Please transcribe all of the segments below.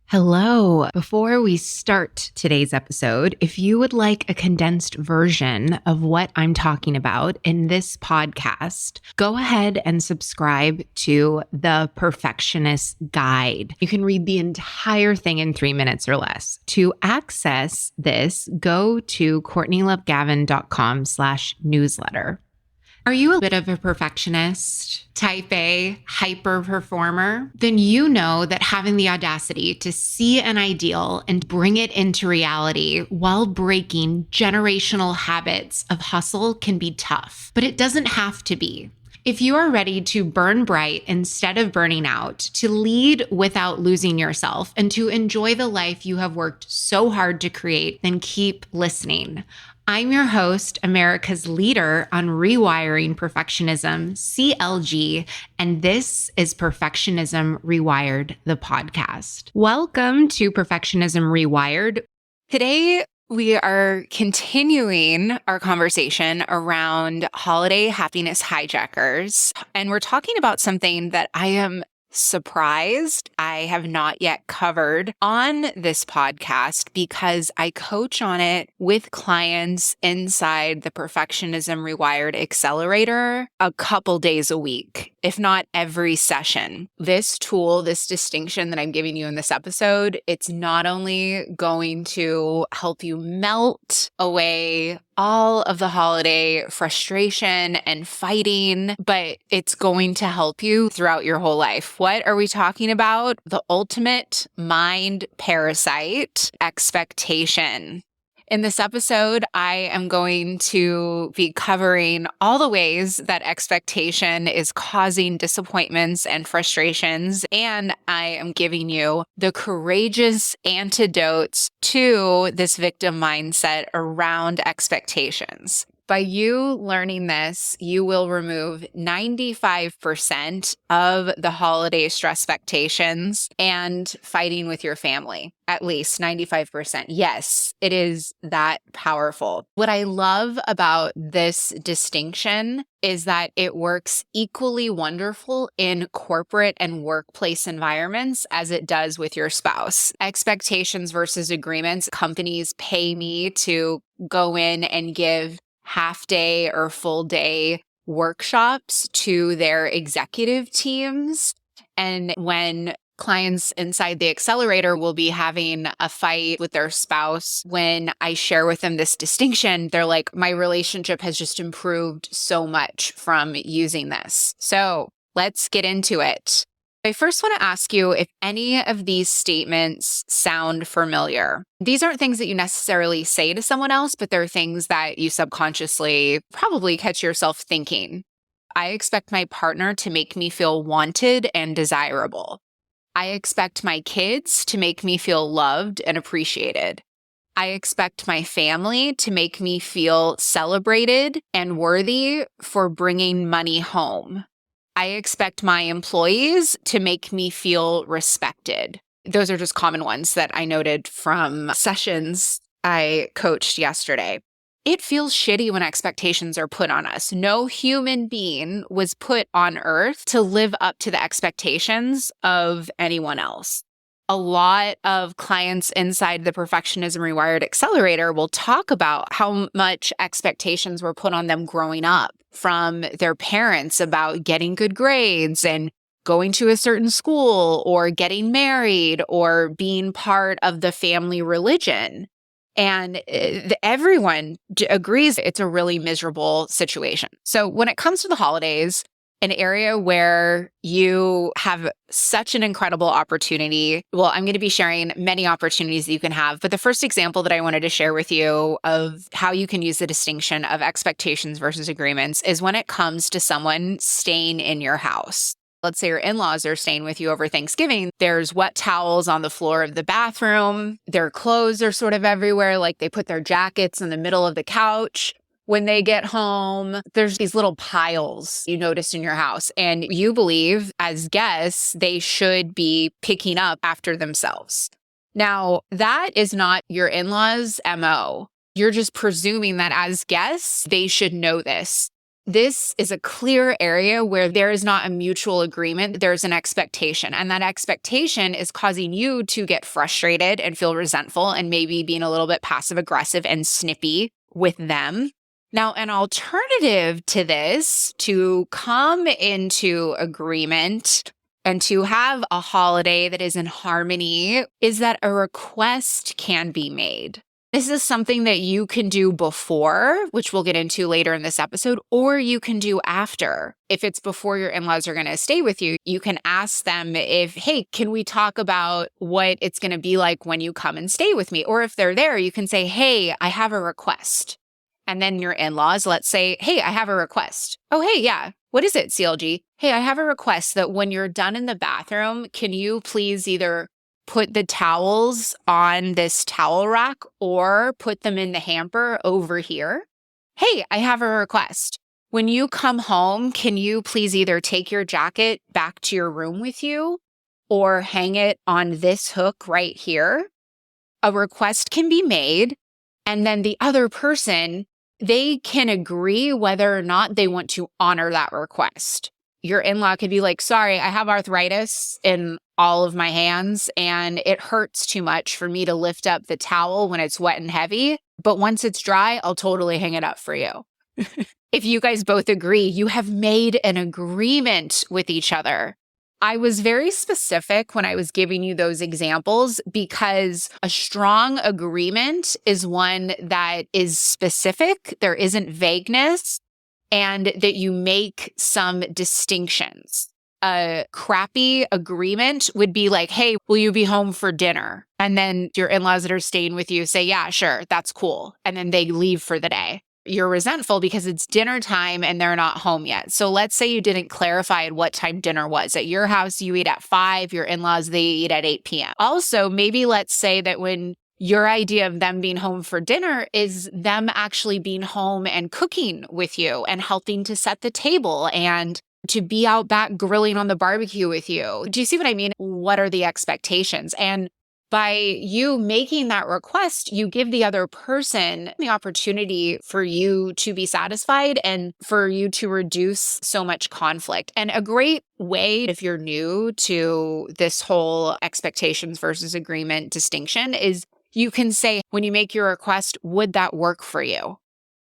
Hello. Before we start today's episode, if you would like a condensed version of what I'm talking about in this podcast, go ahead and subscribe to the Perfectionist Guide. You can read the entire thing in 3 minutes or less. To access this, go to CourtneyLoveGavin.com/newsletter. Are you a bit of a perfectionist, type A, hyper performer? Then you know that having the audacity to see an ideal and bring it into reality while breaking generational habits of hustle can be tough, but it doesn't have to be. If you are ready to burn bright instead of burning out, to lead without losing yourself, and to enjoy the life you have worked so hard to create, then keep listening. I'm your host, America's leader on rewiring perfectionism, CLG, and this is Perfectionism Rewired, the podcast. Welcome to Perfectionism Rewired. Today, we are continuing our conversation around holiday happiness hijackers, and we're talking about something that I am surprised I have not yet covered on this podcast because I coach on it with clients inside the Perfectionism Rewired Accelerator a couple days a week, if not every session. This tool, this distinction that I'm giving you in this episode, it's not only going to help you melt away all of the holiday frustration and fighting, but it's going to help you throughout your whole life. What are we talking about? The ultimate mind parasite, expectation. In this episode, I am going to be covering all the ways that expectation is causing disappointments and frustrations, and I am giving you the courageous antidotes to this victim mindset around expectations. By you learning this, you will remove 95% of the holiday stress expectations and fighting with your family. At least 95%. Yes, it is that powerful. What I love about this distinction is that it works equally wonderful in corporate and workplace environments as it does with your spouse. Expectations versus agreements. Companies pay me to go in and give half-day or full-day workshops to their executive teams. And when clients inside the accelerator will be having a fight with their spouse, when I share with them this distinction, they're like, my relationship has just improved so much from using this. So let's get into it. I first want to ask you if any of these statements sound familiar. These aren't things that you necessarily say to someone else, but they're things that you subconsciously probably catch yourself thinking. I expect my partner to make me feel wanted and desirable. I expect my kids to make me feel loved and appreciated. I expect my family to make me feel celebrated and worthy for bringing money home. I expect my employees to make me feel respected. Those are just common ones that I noted from sessions I coached yesterday. It feels shitty when expectations are put on us. No human being was put on earth to live up to the expectations of anyone else. A lot of clients inside the Perfectionism Rewired Accelerator will talk about how much expectations were put on them growing up from their parents about getting good grades and going to a certain school or getting married or being part of the family religion. And everyone agrees it's a really miserable situation. So when it comes to the holidays, an area where you have such an incredible opportunity. Well, I'm going to be sharing many opportunities that you can have, but the first example that I wanted to share with you of how you can use the distinction of expectations versus agreements is when it comes to someone staying in your house. Let's say your in-laws are staying with you over Thanksgiving. There's wet towels on the floor of the bathroom. Their clothes are sort of everywhere, like they put their jackets in the middle of the couch. When they get home, there's these little piles you notice in your house, and you believe as guests, they should be picking up after themselves. Now, that is not your in-laws' MO. You're just presuming that as guests, they should know this. This is a clear area where there is not a mutual agreement. There's an expectation. And that expectation is causing you to get frustrated and feel resentful and maybe being a little bit passive aggressive and snippy with them. Now, an alternative to this, to come into agreement and to have a holiday that is in harmony, is that a request can be made. This is something that you can do before, which we'll get into later in this episode, or you can do after. If it's before your in-laws are going to stay with you, you can ask them if, hey, can we talk about what it's going to be like when you come and stay with me? Or if they're there, you can say, hey, I have a request. And then your in-laws, let's say, hey, I have a request. Oh, hey, yeah. What is it, CLG? Hey, I have a request that when you're done in the bathroom, can you please either put the towels on this towel rack or put them in the hamper over here? Hey, I have a request. When you come home, can you please either take your jacket back to your room with you or hang it on this hook right here? A request can be made, and then the other person, they can agree whether or not they want to honor that request. Your in-law could be like, sorry, I have arthritis in all of my hands and it hurts too much for me to lift up the towel when it's wet and heavy. But once it's dry, I'll totally hang it up for you. If you guys both agree, you have made an agreement with each other. I was very specific when I was giving you those examples because a strong agreement is one that is specific. There isn't vagueness, and that you make some distinctions. A crappy agreement would be like, hey, will you be home for dinner? And then your in-laws that are staying with you say, yeah, sure, that's cool. And then they leave for the day. You're resentful because it's dinner time and they're not home yet. So let's say you didn't clarify at what time dinner was. At your house, you eat at 5, your in-laws, they eat at 8 p.m. Also, maybe let's say that when your idea of them being home for dinner is them actually being home and cooking with you and helping to set the table and to be out back grilling on the barbecue with you. Do you see what I mean? What are the expectations? And by you making that request, you give the other person the opportunity for you to be satisfied and for you to reduce so much conflict. And a great way, if you're new to this whole expectations versus agreement distinction, is you can say, when you make your request, would that work for you?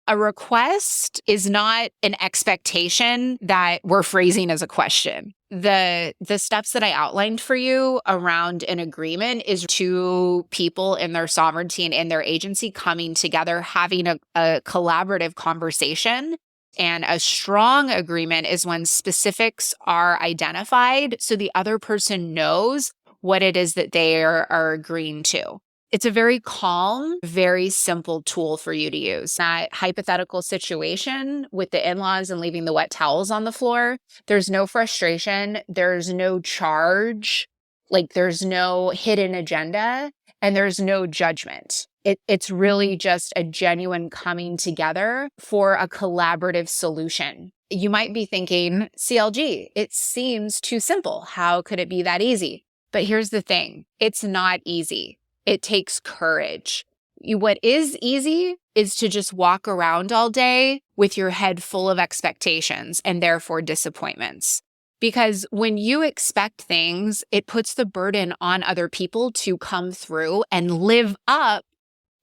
A request is not an expectation that we're phrasing as a question. The steps that I outlined for you around an agreement is two people in their sovereignty and in their agency coming together, having a collaborative conversation. And a strong agreement is when specifics are identified so the other person knows what it is that they are agreeing to. It's a very calm, very simple tool for you to use. That hypothetical situation with the in-laws and leaving the wet towels on the floor, there's no frustration, there's no charge, like there's no hidden agenda, and there's no judgment. It's really just a genuine coming together for a collaborative solution. You might be thinking, CLG, it seems too simple. How could it be that easy? But here's the thing, it's not easy. It takes courage. What is easy is to just walk around all day with your head full of expectations and therefore disappointments. Because when you expect things, it puts the burden on other people to come through and live up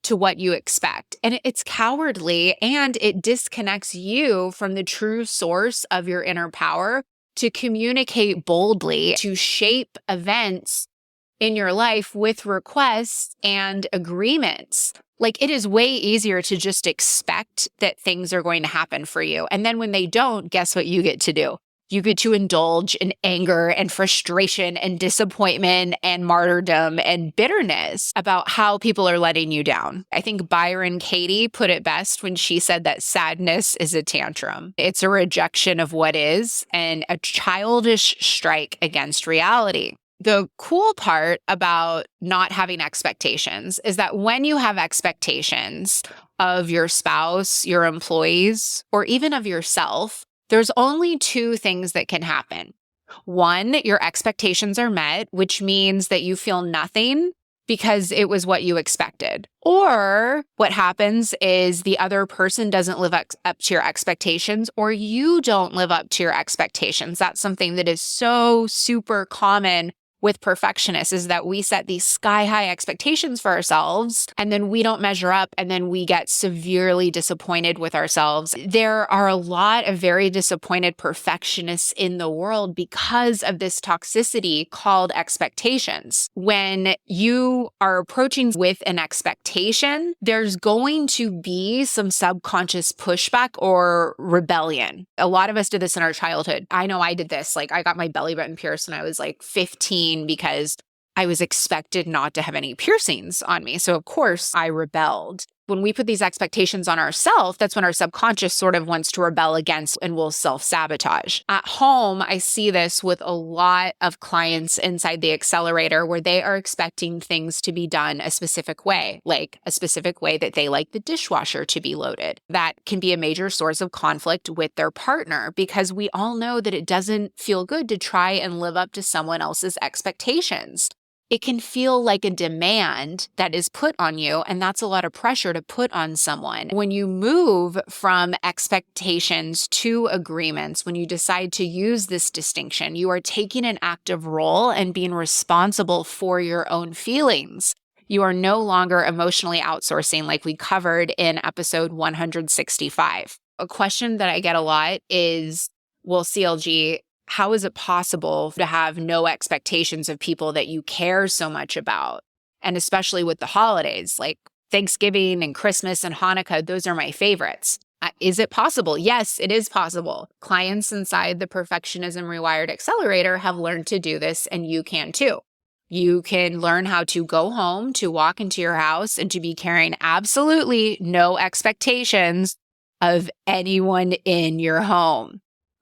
to what you expect. And it's cowardly and it disconnects you from the true source of your inner power to communicate boldly, to shape events in your life with requests and agreements. Like, it is way easier to just expect that things are going to happen for you. And then when they don't, guess what you get to do? You get to indulge in anger and frustration and disappointment and martyrdom and bitterness about how people are letting you down. I think Byron Katie put it best when she said that sadness is a tantrum. It's a rejection of what is and a childish strike against reality. The cool part about not having expectations is that when you have expectations of your spouse, your employees, or even of yourself, there's only two things that can happen. One, your expectations are met, which means that you feel nothing because it was what you expected. Or what happens is the other person doesn't live up to your expectations, or you don't live up to your expectations. That's something that is so super common with perfectionists, is that we set these sky-high expectations for ourselves, and then we don't measure up, and then we get severely disappointed with ourselves. There are a lot of very disappointed perfectionists in the world because of this toxicity called expectations. When you are approaching with an expectation, there's going to be some subconscious pushback or rebellion. A lot of us did this in our childhood. I know I did this. Like, I got my belly button pierced when I was like 15 because I was expected not to have any piercings on me. So of course I rebelled. When we put these expectations on ourselves, that's when our subconscious sort of wants to rebel against and will self-sabotage. At home, I see this with a lot of clients inside the accelerator where they are expecting things to be done a specific way, like a specific way that they like the dishwasher to be loaded. That can be a major source of conflict with their partner because we all know that it doesn't feel good to try and live up to someone else's expectations. It can feel like a demand that is put on you, and that's a lot of pressure to put on someone. When you move from expectations to agreements, when you decide to use this distinction, you are taking an active role and being responsible for your own feelings. You are no longer emotionally outsourcing like we covered in episode 165. A question that I get a lot is, well, CLG, how is it possible to have no expectations of people that you care so much about? And especially with the holidays, like Thanksgiving and Christmas and Hanukkah, those are my favorites. Is it possible? Yes, it is possible. Clients inside the Perfectionism Rewired Accelerator have learned to do this, and you can too. You can learn how to go home, to walk into your house, and to be carrying absolutely no expectations of anyone in your home.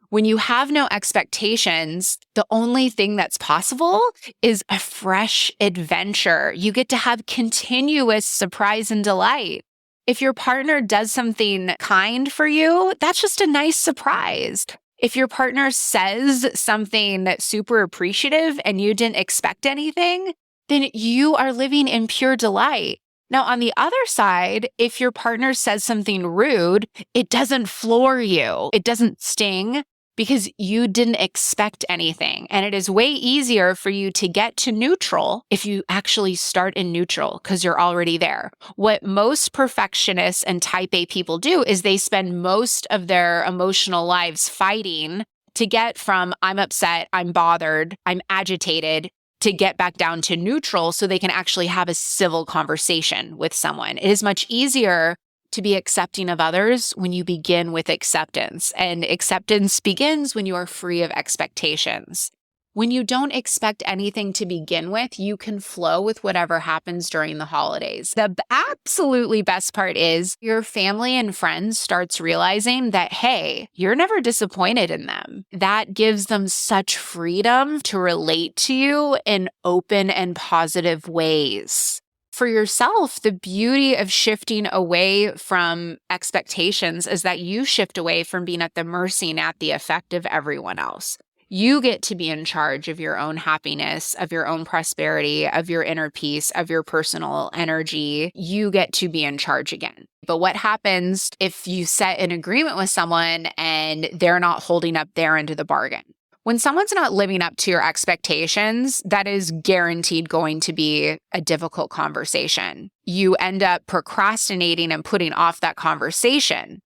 When you have no expectations, the only thing that's possible is a fresh adventure. You get to have continuous surprise and delight. If your partner does something kind for you, that's just a nice surprise. If your partner says something that's super appreciative and you didn't expect anything, then you are living in pure delight. Now, on the other side, if your partner says something rude, it doesn't floor you. It doesn't sting, because you didn't expect anything. And it is way easier for you to get to neutral if you actually start in neutral because you're already there. What most perfectionists and type A people do is they spend most of their emotional lives fighting to get from I'm upset, I'm bothered, I'm agitated, to get back down to neutral so they can actually have a civil conversation with someone. It is much easier to be accepting of others when you begin with acceptance. And acceptance begins when you are free of expectations. When you don't expect anything to begin with, you can flow with whatever happens during the holidays. The absolutely best part is your family and friends starts realizing that, hey, you're never disappointed in them. That gives them such freedom to relate to you in open and positive ways. For yourself, the beauty of shifting away from expectations is that you shift away from being at the mercy and at the effect of everyone else. You get to be in charge of your own happiness, of your own prosperity, of your inner peace, of your personal energy. You get to be in charge again. But what happens if you set an agreement with someone and they're not holding up their end of the bargain? When someone's not living up to your expectations, that is guaranteed going to be a difficult conversation. You end up procrastinating and putting off that conversation.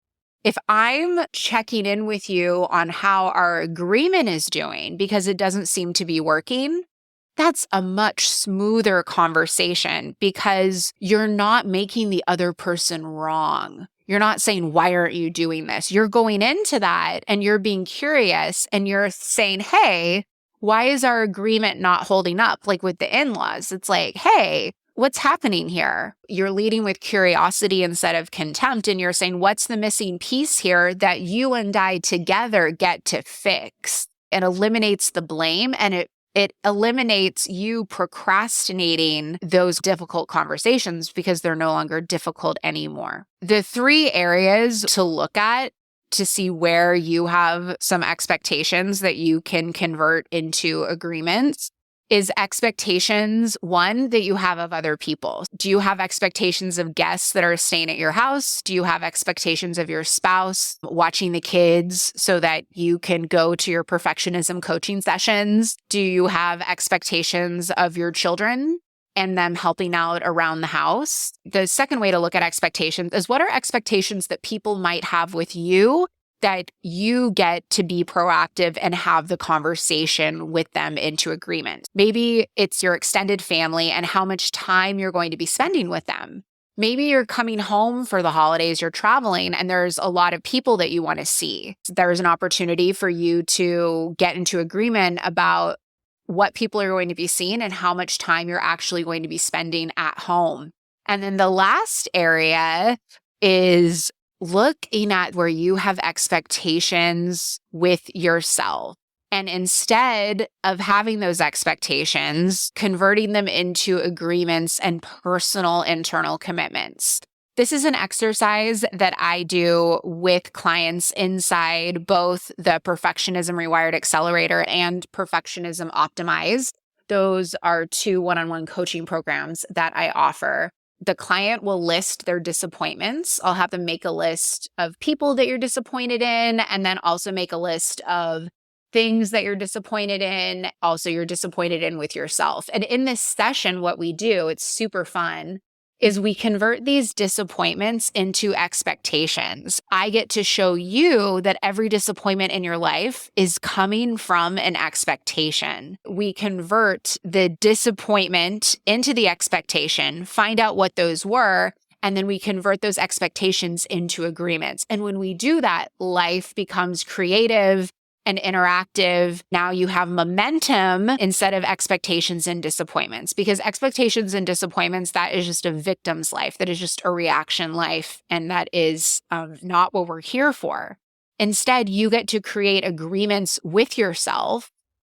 If I'm checking in with you on how our agreement is doing because it doesn't seem to be working, that's a much smoother conversation because you're not making the other person wrong. You're not saying, why aren't you doing this? You're going into that and you're being curious and you're saying, hey, why is our agreement not holding up? Like with the in-laws, it's like, hey, what's happening here? You're leading with curiosity instead of contempt. And you're saying, what's the missing piece here that you and I together get to fix? It eliminates the blame and it eliminates you procrastinating those difficult conversations because they're no longer difficult anymore. The 3 areas to look at to see where you have some expectations that you can convert into agreements is expectations, one, that you have of other people. Do you have expectations of guests that are staying at your house? Do you have expectations of your spouse watching the kids so that you can go to your perfectionism coaching sessions? Do you have expectations of your children and them helping out around the house? The second way to look at expectations is, what are expectations that people might have with you that you get to be proactive and have the conversation with them into agreement? Maybe it's your extended family and how much time you're going to be spending with them. Maybe you're coming home for the holidays, you're traveling, and there's a lot of people that you want to see. There's an opportunity for you to get into agreement about what people are going to be seeing and how much time you're actually going to be spending at home. And then the last area is looking at where you have expectations with yourself. And instead of having those expectations, converting them into agreements and personal internal commitments. This is an exercise that I do with clients inside both the Perfectionism Rewired Accelerator and Perfectionism Optimized. Those are 2 one-on-one coaching programs that I offer. The client will list their disappointments. I'll have them make a list of people that you're disappointed in, and then also make a list of things that you're disappointed in, also you're disappointed in with yourself. And in this session, what we do, it's super fun, is we convert these disappointments into expectations. I get to show you that every disappointment in your life is coming from an expectation. We convert the disappointment into the expectation, find out what those were, and then we convert those expectations into agreements. And when we do that, life becomes creative and interactive. Now you have momentum instead of expectations and disappointments, because expectations and disappointments, that is just a victim's life. That is just a reaction life. And that is not what we're here for. Instead, you get to create agreements with yourself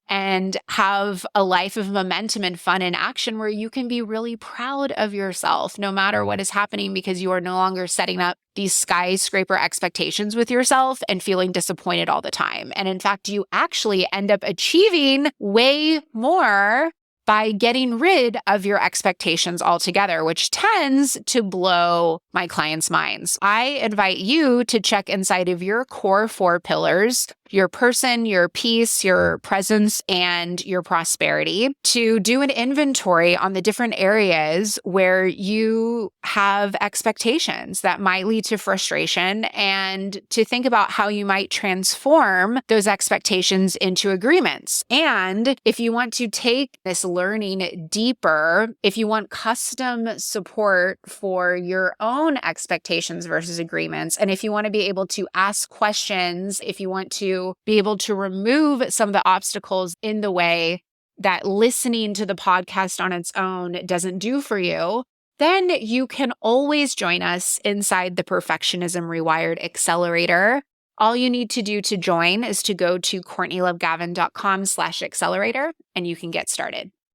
and have a life of momentum and fun and action where you can be really proud of yourself no matter what is happening, because you are no longer setting up these skyscraper expectations with yourself and feeling disappointed all the time. And in fact, you actually end up achieving way more by getting rid of your expectations altogether, which tends to blow my clients' minds. I invite you to check inside of your core 4 pillars, your person, your peace, your presence, and your prosperity, to do an inventory on the different areas where you have expectations that might lead to frustration, and to think about how you might transform those expectations into agreements. And if you want to take this learning deeper, if you want custom support for your own expectations versus agreements, and if you want to be able to ask questions, if you want to be able to remove some of the obstacles in the way that listening to the podcast on its own doesn't do for you, then you can always join us inside the Perfectionism Rewired Accelerator. All you need to do to join is to go to CourtneyLoveGavin.com/accelerator, and you can get started.